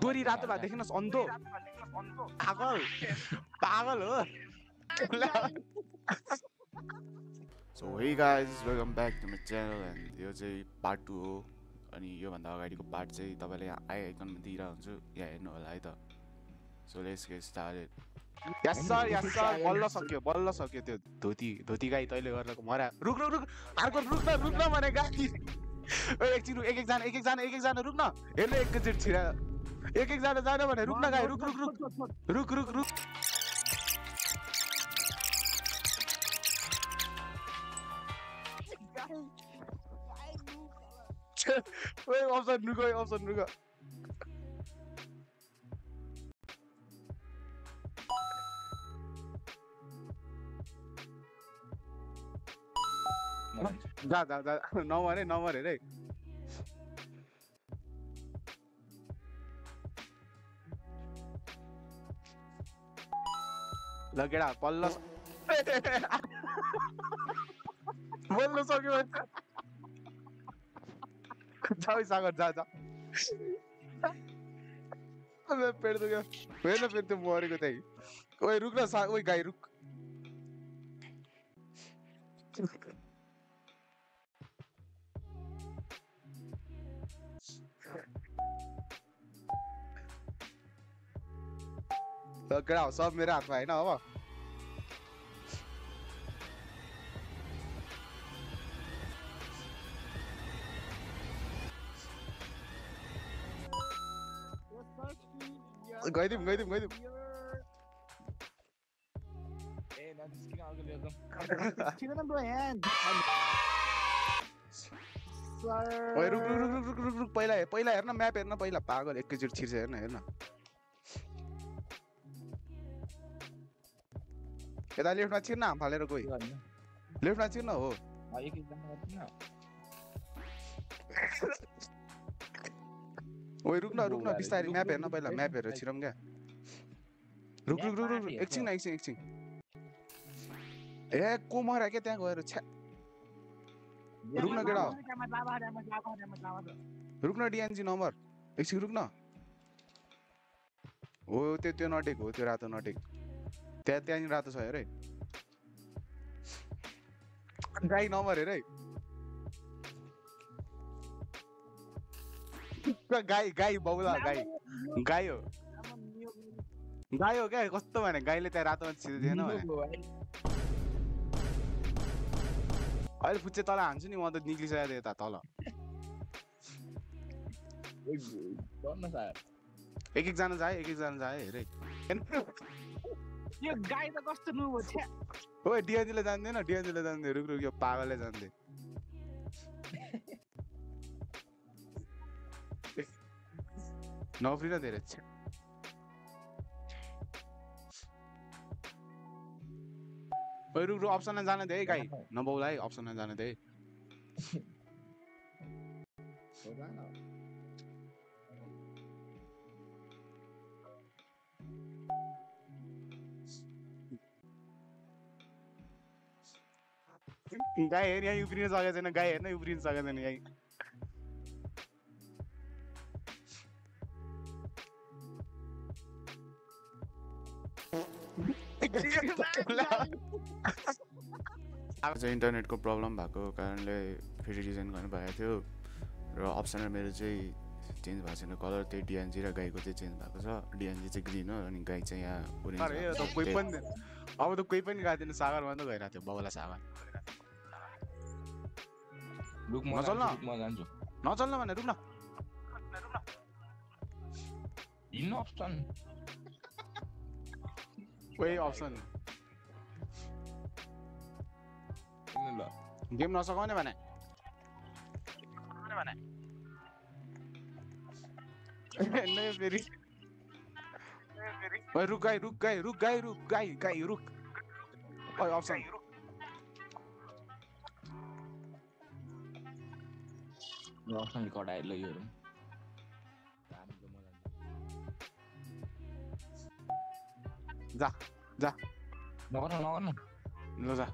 डोरी रातो भए देखिनुहोस् अन्धो पागल पागल हो So hey guys, welcome back to my channel and यो चाहिँ पार्ट 2 हो अनि यो भन्दा अगाडिको पार्ट चाहिँ तपाईले आइकनमा दिइरा हुन्छु यहाँ हेर्नु होला है त So let's get started. Yes sir बल्ल सक्यो त्यो धोती गाई तैले गरेको मरा रुक अर्को रुक न भने गाई ओइ एकछिन एक जना रुक न हेर्नु एकैचोटी छिरा एक जना जान भने रुक न गाई रुक ओइ अप्सन रुक जा नम्बर हेरे ल केटा पल्ल बोल्नु सक्यो जा सागर जा पेट दुख्यो हेर्न फेरि त्यो मरेको त्यही ओइ रुक न ओइ गाई रुक केटा हो सब मेरो हातमा होइन अब गइदिउँ रुक पहिला हेर्न म्याप हेर्न पहिला पागल एकैचोटि छिर्छ हेर्न यता लेफ्टमा छिर्न हाम फालेर कोही लेफ्टमा छिर्न हो ओइ रुक न बिस्तारै म्याप हेर्न पहिला म्याप हेरेर छिरौँ क्या रुक एकछिन ए को मर्या क्या त्यहाँ गएर छ्या रुक न केटा रुक न डिएनजी नम्बर एकछिन रुक न हो त्यो नटेक हो त्यो रातो नटेक त्यहाँनिर रातो छ हेर गाई नम्बर हेर गाई बाउला गाई हो क्या कस्तो भने गाईले त्यहाँ रातोमा छिर्दैन अहिले फुच्चे तल हान्छु नि म त निक्लिसकेको थिएँ यता तल एक जना जाए हेरे यो गाई त कस्तो नु हो छ्या ओए डिएनजीले जान्दैन रुक यो पागलले जान्दै नफ्रिन धेरै छ ओए रुक अप्सनमा जान दे है गाई नबौला है अप्सनमा जान दे गाई हेर यहाँ उफ्रिन सकेको छैन गाई हेर्न उफ्रिन सकेको छैन यहीँ इन्टरनेटको प्रब्लम भएको कारणले फेरि डिजाइन गर्नु भएको थियो र अप्सनर मेरो चाहिँ चेन्ज भएको छैन कलर त्यही डिएनजी र गाईको चाहिँ चेन्ज भएको छ डिएनजी चाहिँ ग्रिन हो अनि गाई चाहिँ यहाँ अब त कोही पनि गएको थिएन सागरमा त गइरहेको थियो बाउला सागर नचल्न भने रुक न कोही अप्सन गेम नसकाउने भने फेरि रुक गाई अप्सन जा ल जा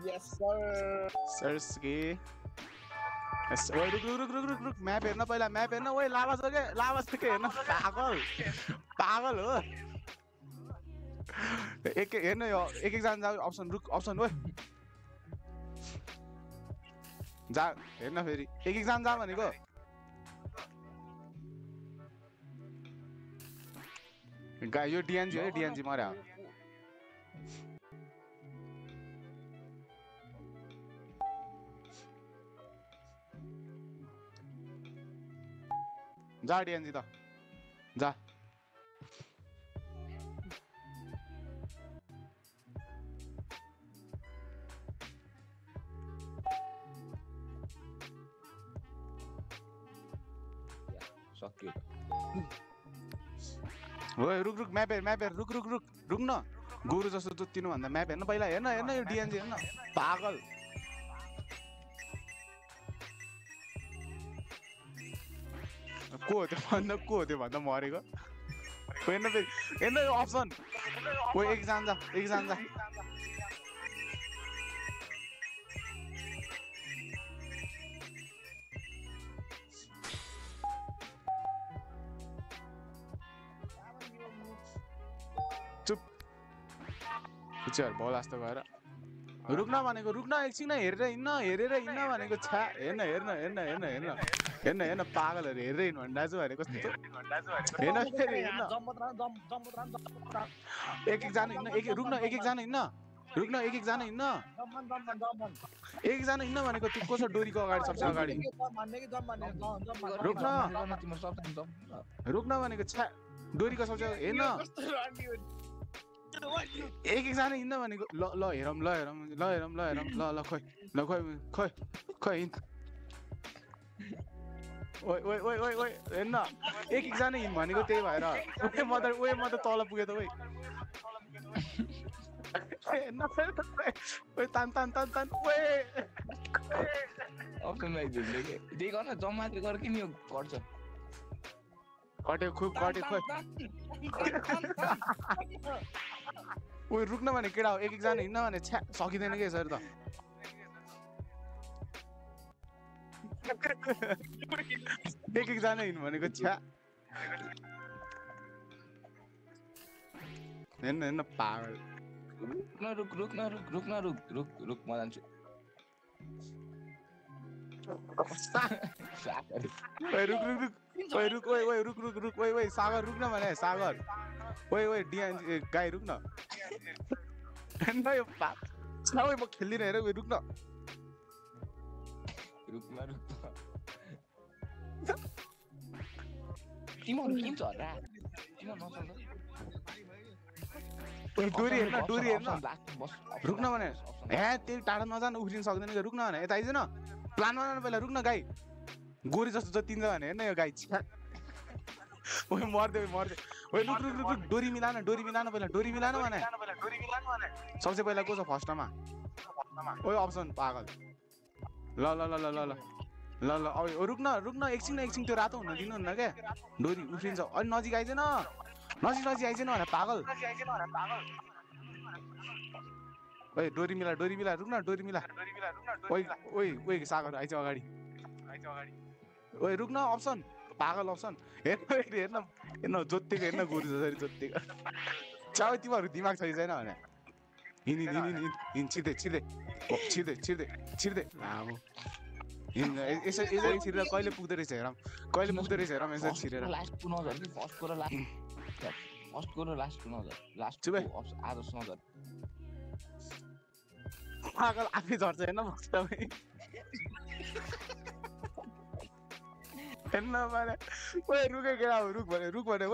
Yes, sir. सर्सके ओए रुक म्याप हेर्न पहिला म्याप हेर्न ओए लाभा छ के हेर्न पागल हो एक हेर्न यो एक जना जा अप्सन ओए जा हेर्न फेरि एक जना जा भनेको यो डिएनजी हो डिएनजी मर्या जा डिएनजी त जा सक्यो ओए रुक म्याप हेर रुक न गोरु जस्तो तुत्तिनु भन्दा म्याप हेर्न पहिला हेर्न यो डिएनजी हेर्न पागल को हो त्यो भन्दा मरेको हेर्न फेरि हेर्न यो अप्सन ओ एक जना जा चुप भल जस्तो गएर रुक्न भनेको रुक्न एकछिन हेरेर हिँड्न भनेको छ्या हेर्न पागलहरू हेरेर हिँड्नु भन्दा चाहिँ भनेको कस्तो हेर्न फेरि एक जना हिँड्न एक जना हिँड्न भनेको त्यो कसो डोरीको अगाडि सबसे अगाडि रुक्न भनेको छ्या डोरीको सबसे हेर्न एक जना हिँड्न भनेको ल हेरौँ खोइ ओइ हेर्न एक जना हिँड्नु भनेको त्यही भएर म त तल पुगे त ओइ तान ओए अप्सन लाइक दे गर्न जम्मा गर किन यो गर्छ कटे खोइ ओइ रुक्न भने केडा हो एक जना हिँड्न भने छ्या सकिँदैन के सर त एक जना हिँड्नु भनेको छ्या हेर्न पागल रुक म जान्छु रुक सागर रुक्न भने सागर ओइ डिएनजी गाई रुक्न यो म खेल्दिनँ हेर रुक्न डोरी हेर्न रुक्न भने त्यही टाढा नजानु उफ्रिन सक्दैन रुक्न भने यता आइज न प्लान बनाउनु पहिला रुक्न गाई गोरी जस्तो जतिन्छ भने हेर्न यो गाई ओइ मर्दै ओइ रुक डोरी मिलान पहिला डोरी मिलान भने सबसे पहिला को छ फर्स्टमा ओइ अप्सन पागल ल रुक्न एकछिन त्यो रातो हुन दिनुहुन्न क्या डोरी उफ्रिन्छ अनि नजिक आइज न भने पागल ओइ डोरी मिला रुक्न डोरी मिला ओइ सागर आइज अगाडि ओइ रुक्न अप्सन पागल अप्सन हेर्न जोत्तेको हेर्न गोरु जसरी जोत्तेको चाउ तिमीहरू दिमाग छैन भने हिँड छिर्दै लामो यसो छिरेर कहिले पुग्दो रहेछ हेरौँ यसो छिरेर पागल आफै झर्छ हेर्न हेर्न भने ओइ रुके केडा हो रुक भने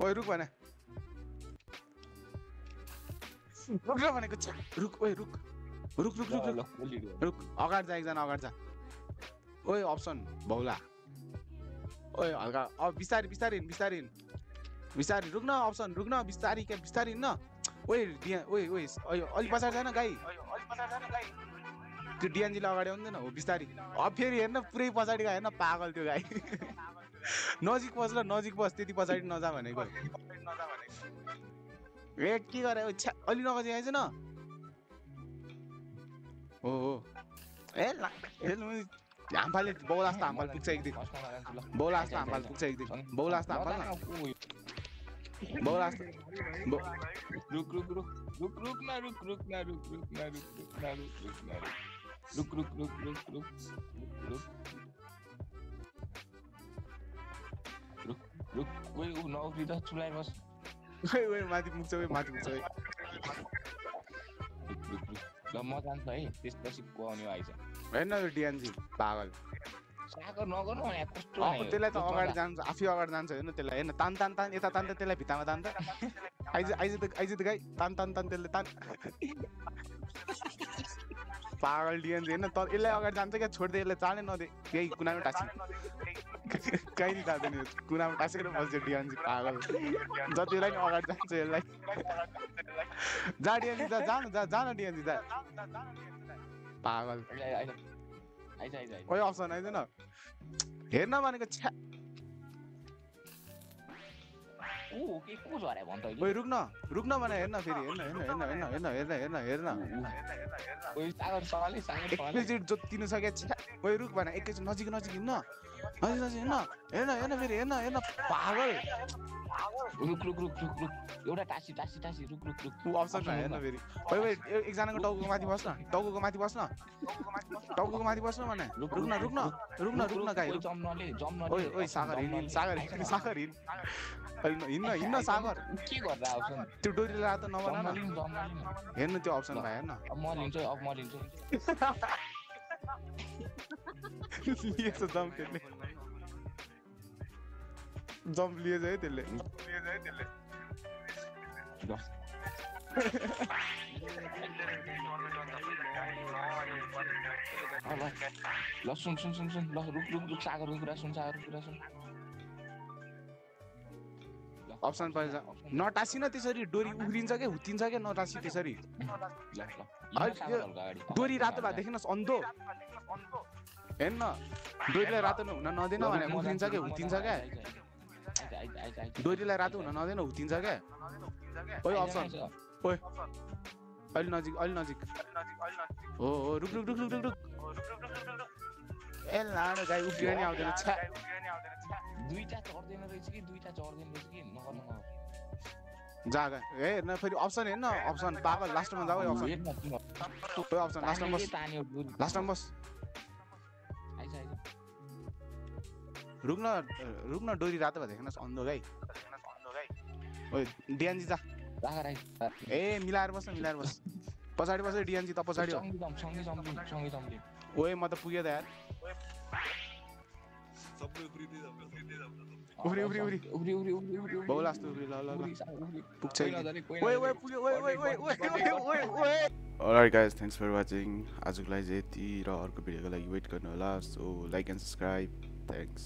ओइ रुक भने रुक भनेको छ रुक अगाडि जा एकजना अगाडि जा ओइ अप्सन भौला ओइ हल्का अब बिस्तारी रुक्न अप्सन रुक्न बिस्तारी हिँड्न ओइ अलि पछाडि जान गाई त्यो डिएनजीले अगाडि आउँदैन हो बिस्तारी अब फेरि हेर्न पुरै पछाडि गयो हेर्न पागल त्यो गाई नजिक बस ल नजिक बस त्यति पछाडि नजा भनेको ए के गरे अलि नगजी आइज न हो ए हाम्फाले बौला जस्तो हाम्फाल पुग्छ एक दिन बौला जस्तो हाम्फाल पुग्छ एक दिन बौला जस्तो हाम्फाल न बौला जस्तो रुक ना रुक ओइ उ नौकरी त चुलाइ बस ओइ माथि पुग्छ ओइ माथि पुग्छ ओइ ल म जान्छु है त्यसपछि को आउने आइछ हैन यो डिएनजी पागल सागर नगर्नु भने कस्तो त्यसलाई त अगाडि जान्छ आफै अगाडि जान्छ हैन त्यसलाई हैन तान यता तान त त्यसलाई भित्तामा तान त आइज त गाई तान त्यसले तान पागल डिएनजी हैन त यसलाई अगाडि जान्छ क्या छोड्दै यसलाई चाँडै नदे यही कुनामा टासी कहीँ नि जाँदैन यो कुनामा टासेर बस्छ डिएनजी पागल जतिलाई नि अगाडि जान्छ यसलाई जा डिएनजी जा न डिएनजी जा पागल आइज ओइ अप्सन आइदैन हेर्न भनेको छ्या ओ के को झरे भन्छ अहिले ओइ रुक्न भने हेर्न फेरि हेर्न ओइ सागर सवालै एकैचोटि जोतिनु सक्यो छ्या ओइ रुक भने एकैचोटि नजिक हिँड्न हेर्न फेरि हेर्न पागल रुक एउटा टासी रुक ऊ अप्सन हेर्न फेरि ओइ एकजनाको टाउको माथि बस्न भने रुक्न गाई ओइ सागर हिँड्न हिँड्न सागर के गर्दा अप्सन त्यो डोरी रातो नबना न हेर्नु त्यो अप्सन भयो हेर्न अब म लिन्छु लिएछ जम्प लिएछ है त्यसले ल सुन ल रुक सागरको कुरा सुन अप्सन पाइन्छ नटासिन त्यसरी डोरी उफ्रिन्छ के हुत्तिन्छ के नटासी त्यसरी डोरी रातो भए देखिनुहोस् अन्धो हेर्न डोरीलाई रातो हुन नदिन भने उफ्रिन्छ के हुत्तिन्छ क्या डोरीलाई रातो हुन नदिन हुत्तिन्छ क्या ओइ अप्सन ओइ अलि नजिक हो रुक ए लाडो गाई उफ्रिन नि आउँदैन छ्या दुईटा चढ्दैन रहेछ कि नगर्नु जा ए हेर्न फेरि अप्सन हेर्न अप्सन पागल लास्टमा जाऊ अप्सन लास्टमा बस रुक्न डोरी रातो भए देख्नुहोस् अन्धो गाई ओइ डिएनजी जा ए मिलाएर बस पछाडि बस डिएनजी त पछाडि हो ओए म त पुगे त यार उफ्री बौला जस्तो उफ्री ल पुग्छ Alright guys, thanks for watching. आजको लागि चाहिँ यति र अर्को भिडियोको लागि वेट गर्नु होला. So like and subscribe. Thanks.